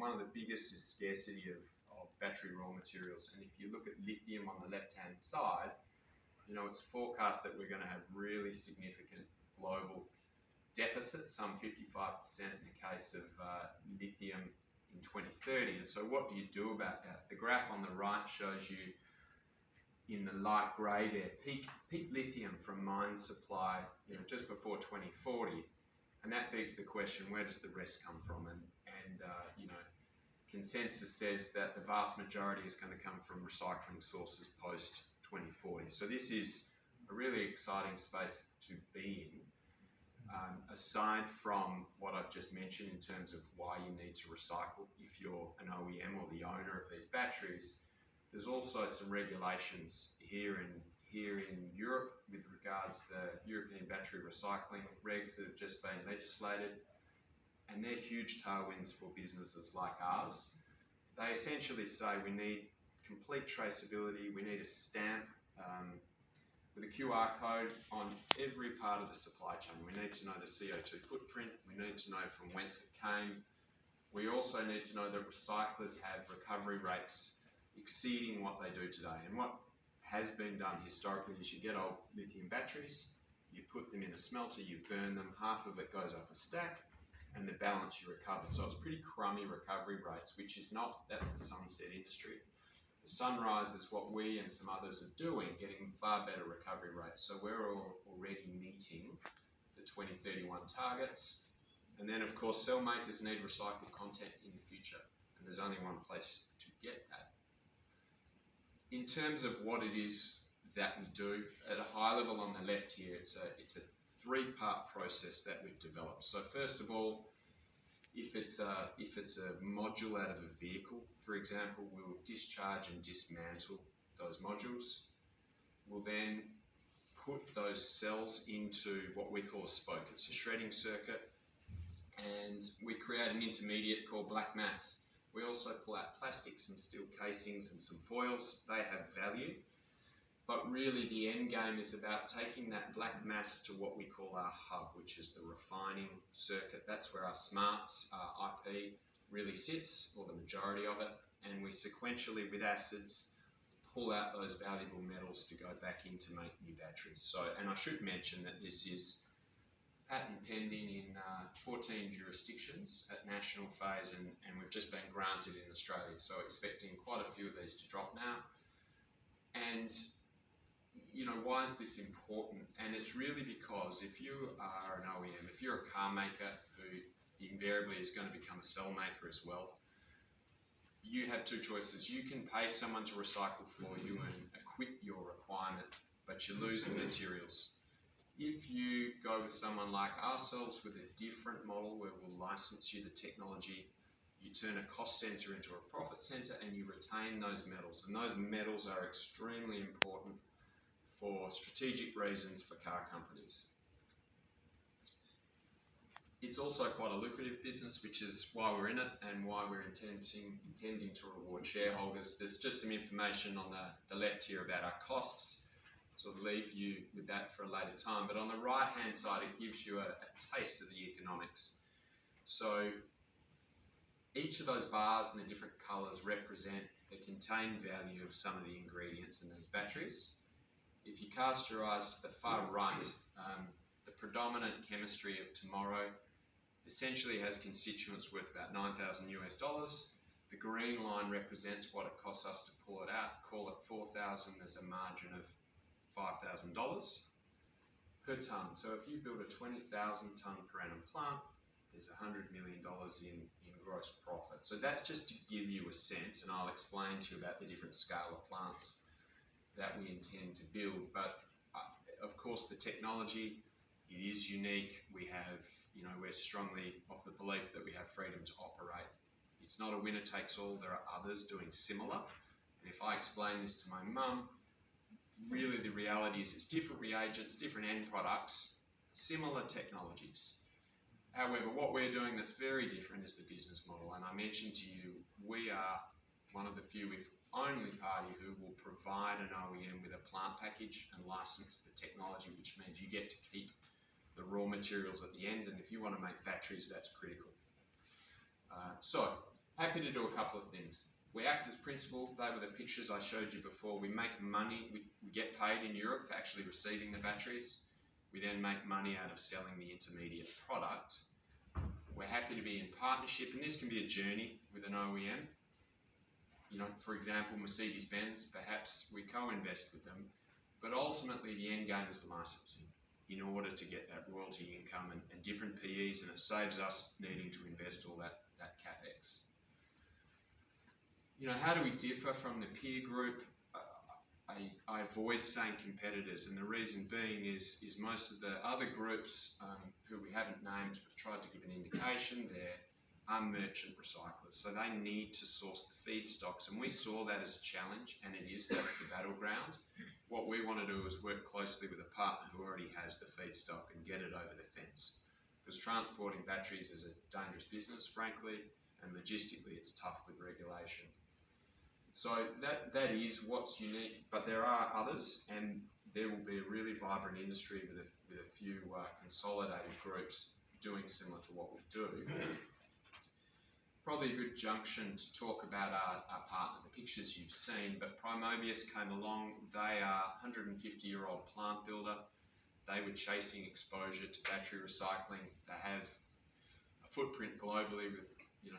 one of the biggest is scarcity of battery raw materials. And if you look at lithium on the left-hand side, it's forecast that we're going to have really significant global deficit, some 55% in the case of lithium in 2030. And so what do you do about that? The graph on the right shows you in the light grey there, peak lithium from mine supply, just before 2040. And that begs the question, where does the rest come from? And consensus says that the vast majority is going to come from recycling sources post 2040. So this is a really exciting space to be in. Aside from what I've just mentioned in terms of why you need to recycle if you're an OEM or the owner of these batteries, there's also some regulations here in Europe with regards to the European battery recycling regs that have just been legislated, and they're huge tailwinds for businesses like ours. They essentially say we need complete traceability, we need a stamp with a QR code on every part of the supply chain. We need to know the CO2 footprint, we need to know from whence it came. We also need to know that recyclers have recovery rates exceeding what they do today. And what has been done historically is you get old lithium batteries, you put them in a smelter, you burn them, half of it goes up a stack, and the balance you recover. So it's pretty crummy recovery rates, that's the sunset industry. The sunrise is what we and some others are doing, getting far better recovery rates. So we're already meeting the 2031 targets. And then of course, cell makers need recycled content in the future. And there's only one place to get that. In terms of what it is that we do, at a high level on the left here, it's a three-part process that we've developed. So first of all, if it's a module out of a vehicle, for example, we'll discharge and dismantle those modules. We'll then put those cells into what we call a spoke. It's a shredding circuit, and we create an intermediate called black mass. We also pull out plastics and steel casings and some foils. They have value, but really the end game is about taking that black mass to what we call our hub, which is the refining circuit. That's where our smarts, our IP really sits, or the majority of it, and we sequentially with acids pull out those valuable metals to go back in to make new batteries. So, and I should mention that this is patent pending in 14 jurisdictions at national phase, and we've just been granted in Australia, so expecting quite a few of these to drop now. And why is this important? And it's really because if you are an OEM, if you're a car maker who invariably is going to become a cell maker as well, you have two choices. You can pay someone to recycle for you and equip your requirement, but you lose the materials. If you go with someone like ourselves with a different model where we'll license you the technology, you turn a cost center into a profit center and you retain those metals. And those metals are extremely important for strategic reasons for car companies. It's also quite a lucrative business, which is why we're in it and why we're intending to reward shareholders. There's just some information on the left here about our costs. So I'll leave you with that for a later time. But on the right-hand side, it gives you a taste of the economics. So each of those bars in the different colors represent the contained value of some of the ingredients in these batteries. If you cast your eyes to the far right, the predominant chemistry of tomorrow essentially has constituents worth about $9,000 US. The green line represents what it costs us to pull it out. Call it 4,000 as a margin of $5,000 per tonne. So if you build a 20,000 tonne per annum plant, there's $100 million in gross profit. So that's just to give you a sense, and I'll explain to you about the different scale of plants that we intend to build. But of course, the technology, it is unique. We have, we're strongly of the belief that we have freedom to operate. It's not a winner takes all. There are others doing similar. And if I explain this to my mum, really the reality is it's different reagents, different end products, similar technologies. However, what we're doing that's very different is the business model. And I mentioned to you, we are one of the few, if only party, who will provide an OEM with a plant package and license the technology, which means you get to keep the raw materials at the end. And if you want to make batteries, that's critical. So happy to do a couple of things. We act as principal. They were the pictures I showed you before. We make money. We get paid in Europe for actually receiving the batteries. We then make money out of selling the intermediate product. We're happy to be in partnership, and this can be a journey with an OEM. You know, for example, Mercedes-Benz, perhaps we co-invest with them, but ultimately the end game is licensing in order to get that royalty income and different PEs, and it saves us needing to invest all that CapEx. You know, how do we differ from the peer group? I avoid saying competitors, and the reason being is most of the other groups who we haven't named but tried to give an indication, they're merchant recyclers, so they need to source the feedstocks, and we saw that as a challenge, and that's the battleground. What we want to do is work closely with a partner who already has the feedstock and get it over the fence, because transporting batteries is a dangerous business, frankly, and logistically it's tough with regulation. So that is what's unique, but there are others, and there will be a really vibrant industry with a few consolidated groups doing similar to what we do. Probably a good junction to talk about our partner, the pictures you've seen, but Primobius came along. They are a 150-year-old plant builder. They were chasing exposure to battery recycling. They have a footprint globally with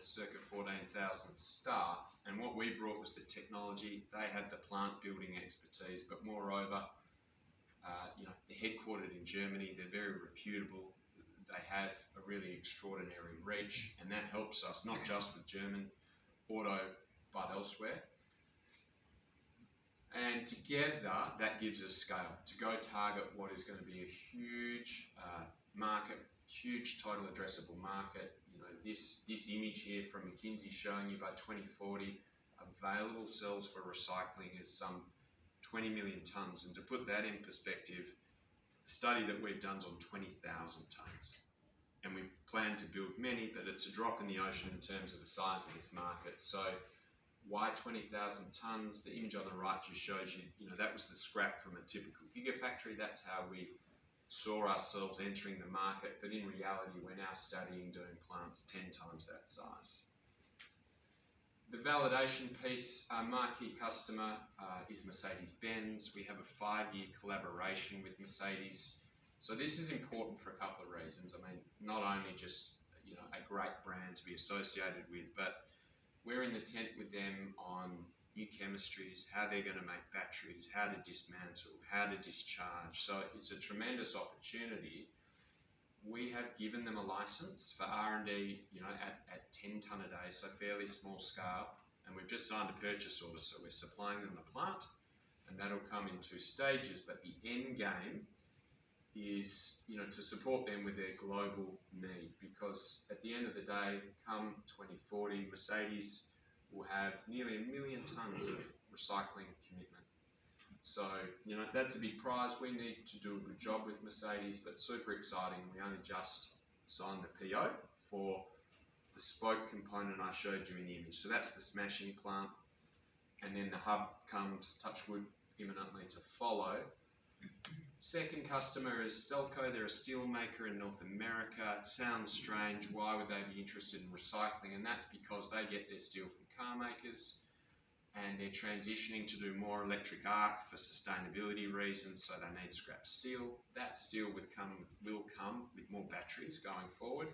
circa 14,000 staff, and what we brought was the technology. They had the plant building expertise, but moreover, they're headquartered in Germany. They're very reputable. They have a really extraordinary reach, and that helps us not just with German auto, but elsewhere. And together, that gives us scale to go target what is going to be a huge market, huge total addressable market. This image here from McKinsey showing you by 2040, available cells for recycling is some 20 million tonnes. And to put that in perspective, the study that we've done is on 20,000 tonnes. And we plan to build many, but it's a drop in the ocean in terms of the size of this market. So why 20,000 tonnes? The image on the right just shows you, that was the scrap from a typical gigafactory. That's how we saw ourselves entering the market, but in reality, we're now studying doing plants 10 times that size. The validation piece, our marquee customer is Mercedes-Benz. We have a 5-year collaboration with Mercedes. So this is important for a couple of reasons. I mean, not only just a great brand to be associated with, but we're in the tent with them on new chemistries, how they're going to make batteries, how to dismantle, how to discharge. So it's a tremendous opportunity. We have given them a license for R&D, at 10 tonne a day, so fairly small scale, and we've just signed a purchase order, so we're supplying them the plant, and that'll come in 2 stages. But the end game is, to support them with their global need, because at the end of the day, come 2040, Mercedes will have nearly 1 million tonnes of recycling commitment. So, that's a big prize. We need to do a good job with Mercedes, but super exciting. We only just signed the PO for the spoke component I showed you in the image. So that's the smashing plant, and then the hub comes, touch wood, imminently to follow. Second customer is Stelco. They're a steel maker in North America. Sounds strange. Why would they be interested in recycling? And that's because they get their steel from car makers, and they're transitioning to do more electric arc for sustainability reasons, so they need scrap steel. That steel will come with more batteries going forward.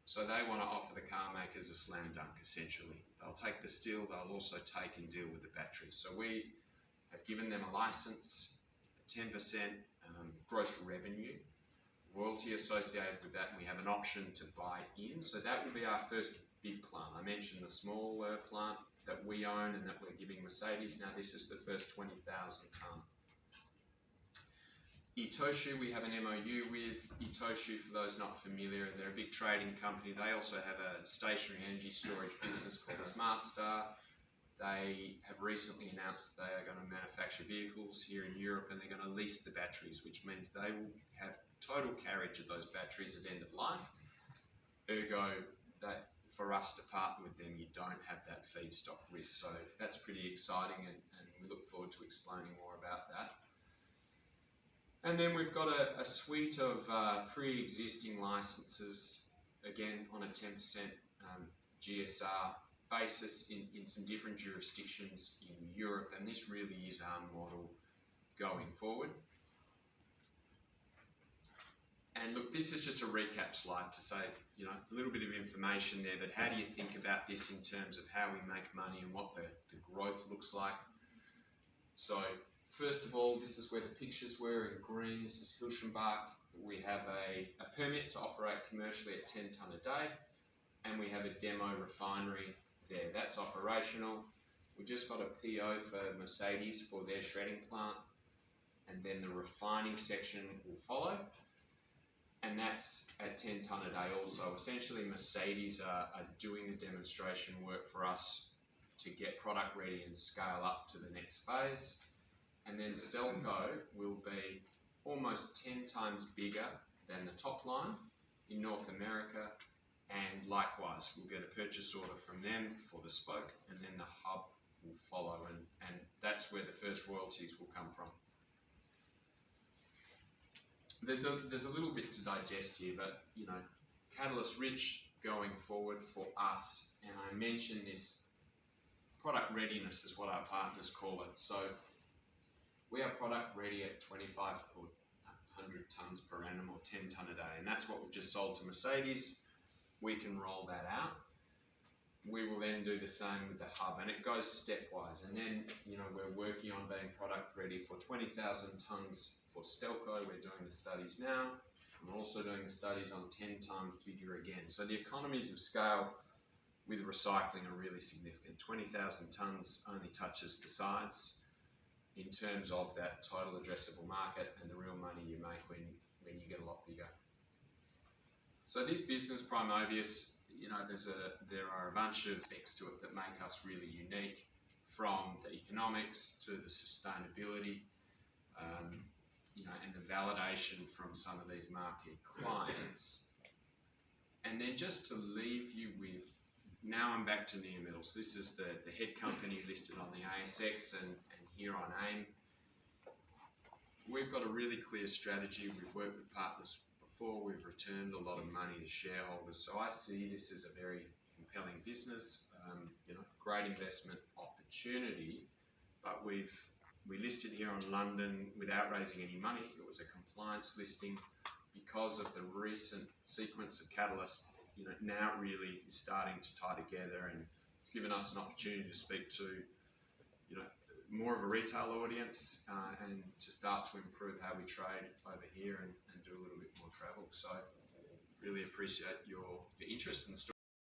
So they want to offer the car makers a slam dunk, essentially. They'll take the steel, they'll also take and deal with the batteries. So we have given them a license, a 10% gross revenue, royalty associated with that, and we have an option to buy in. So that will be our first big plant. I mentioned the smaller plant that we own and that we're giving Mercedes. Now this is the first 20,000 tonne. Itochu, we have an MOU with. Itochu, for those not familiar, they're a big trading company. They also have a stationary energy storage business called SmartStar. They have recently announced they are going to manufacture vehicles here in Europe, and they're going to lease the batteries, which means they will have total carriage of those batteries at end of life. Ergo, that for us to partner with them, you don't have that feedstock risk. So that's pretty exciting, and we look forward to explaining more about that. And then we've got a suite of pre-existing licenses, again on a 10% GSR basis in some different jurisdictions in Europe, and this really is our model going forward. And look, this is just a recap slide to say, a little bit of information there, but how do you think about this in terms of how we make money and what the growth looks like? So, first of all, this is where the pictures were in green. This is Hilschenbach. We have a permit to operate commercially at 10 tonne a day, and we have a demo refinery there. That's operational. We just got a PO for Mercedes for their shredding plant, and then the refining section will follow. And that's at 10 tonne a day also. Essentially, Mercedes are doing the demonstration work for us to get product ready and scale up to the next phase. And then Stelco will be almost 10 times bigger than the top line in North America. And likewise, we'll get a purchase order from them for the spoke, and then the hub will follow. And that's where the first royalties will come from. There's a little bit to digest here, but catalyst rich going forward for us, and I mentioned this product readiness is what our partners call it. So we are product ready at 25 or 100 tonnes per annum or 10 tonne a day, and that's what we've just sold to Mercedes. We can roll that out. We will then do the same with the hub, and it goes stepwise. And then, we're working on being product ready for 20,000 tonnes for Stelco. We're doing the studies now. We're also doing the studies on 10 times bigger again. So the economies of scale with recycling are really significant. 20,000 tonnes only touches the sides in terms of that total addressable market and the real money you make when you get a lot bigger. So this business, Primobius, there are a bunch of aspects to it that make us really unique, from the economics to the sustainability, and the validation from some of these marquee clients. And then just to leave you with, now I'm back to Neometals. This is the head company listed on the ASX and here on AIM. We've got a really clear strategy. We've worked with partners before. We've returned a lot of money to shareholders. So I see this as a very compelling business, great investment opportunity, but we listed here on London without raising any money. It was a compliance listing because of the recent sequence of catalysts. Now really is starting to tie together, and it's given us an opportunity to speak to, more of a retail audience and to start to improve how we trade over here and do a little bit more travel. So really appreciate your interest in the story.